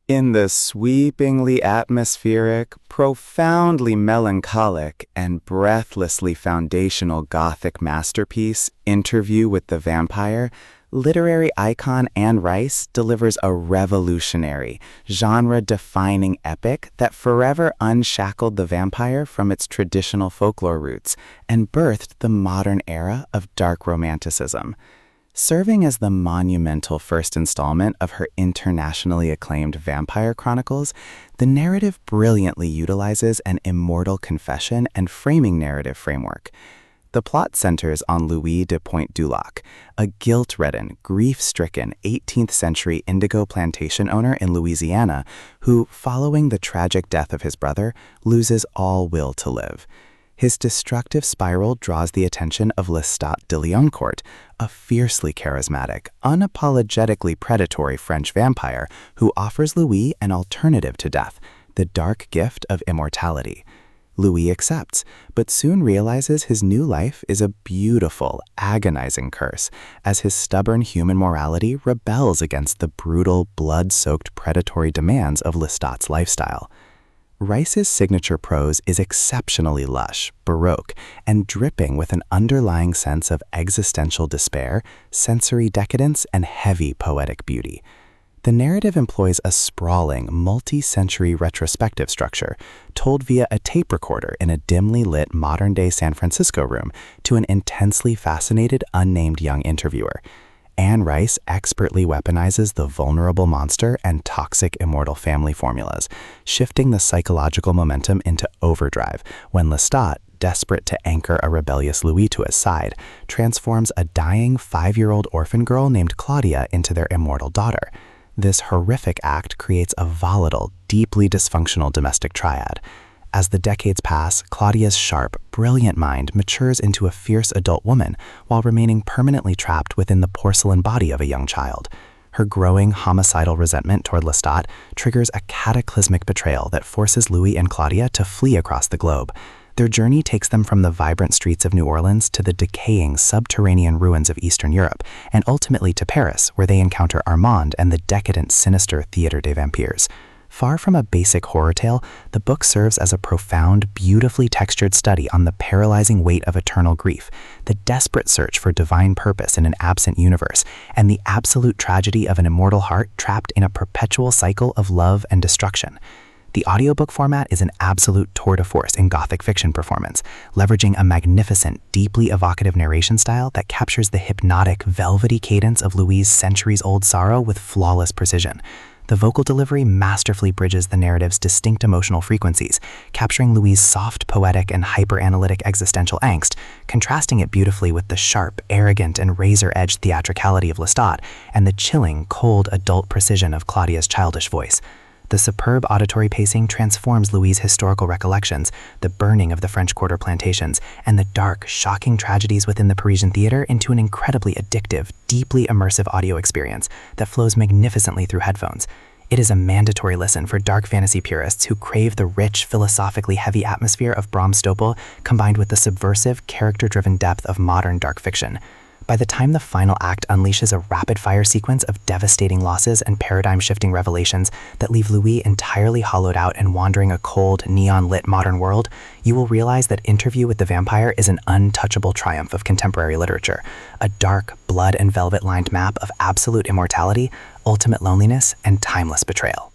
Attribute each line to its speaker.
Speaker 1: In the sweepingly atmospheric, profoundly melancholic, and breathlessly foundational Gothic masterpiece, Interview with the Vampire, literary icon Anne Rice delivers a revolutionary, genre-defining epic that forever unshackled the vampire from its traditional folklore roots and birthed the modern era of dark romanticism. Serving as the monumental first installment of her internationally acclaimed Vampire Chronicles, the narrative brilliantly utilizes an immortal confession and framing narrative framework. The plot centers on Louis de Pointe du Lac, a guilt-ridden, grief-stricken 18th century indigo plantation owner in Louisiana who, following the tragic death of his brother, loses all will to live. His destructive spiral draws the attention of Lestat de Lioncourt, a fiercely charismatic, unapologetically predatory French vampire who offers Louis an alternative to death, the dark gift of immortality. Louis accepts, but soon realizes his new life is a beautiful, agonizing curse, as his stubborn human morality rebels against the brutal, blood-soaked predatory demands of Lestat's lifestyle. Rice's signature prose is exceptionally lush, baroque, and dripping with an underlying sense of existential despair, sensory decadence, and heavy poetic beauty. The narrative employs a sprawling, multi-century retrospective structure, told via a tape recorder in a dimly lit modern-day San Francisco room to an intensely fascinated, unnamed young interviewer. Anne Rice expertly weaponizes the vulnerable monster and toxic immortal family formulas, shifting the psychological momentum into overdrive when Lestat, desperate to anchor a rebellious Louis to his side, transforms a dying 5-year-old orphan girl named Claudia into their immortal daughter. This horrific act creates a volatile, deeply dysfunctional domestic triad. As the decades pass, Claudia's sharp, brilliant mind matures into a fierce adult woman while remaining permanently trapped within the porcelain body of a young child. Her growing homicidal resentment toward Lestat triggers a cataclysmic betrayal that forces Louis and Claudia to flee across the globe. Their journey takes them from the vibrant streets of New Orleans to the decaying subterranean ruins of Eastern Europe, and ultimately to Paris, where they encounter Armand and the decadent, sinister Theatre des Vampires. Far from a basic horror tale, the book serves as a profound, beautifully textured study on the paralyzing weight of eternal grief, the desperate search for divine purpose in an absent universe, and the absolute tragedy of an immortal heart trapped in a perpetual cycle of love and destruction. The audiobook format is an absolute tour de force in Gothic fiction performance, leveraging a magnificent, deeply evocative narration style that captures the hypnotic, velvety cadence of Louis' centuries-old sorrow with flawless precision. The vocal delivery masterfully bridges the narrative's distinct emotional frequencies, capturing Louis' soft, poetic, and hyper-analytic existential angst, contrasting it beautifully with the sharp, arrogant, and razor-edged theatricality of Lestat and the chilling, cold, adult precision of Claudia's childish voice. The superb auditory pacing transforms Louis' historical recollections, the burning of the French Quarter plantations, and the dark, shocking tragedies within the Parisian theater into an incredibly addictive, deeply immersive audio experience that flows magnificently through headphones. It is a mandatory listen for dark fantasy purists who crave the rich, philosophically heavy atmosphere of Bram Stoker combined with the subversive, character-driven depth of modern dark fiction. By the time the final act unleashes a rapid-fire sequence of devastating losses and paradigm-shifting revelations that leave Louis entirely hollowed out and wandering a cold, neon-lit modern world, you will realize that Interview with the Vampire is an untouchable triumph of contemporary literature, a dark, blood and velvet-lined map of absolute immortality, ultimate loneliness, and timeless betrayal.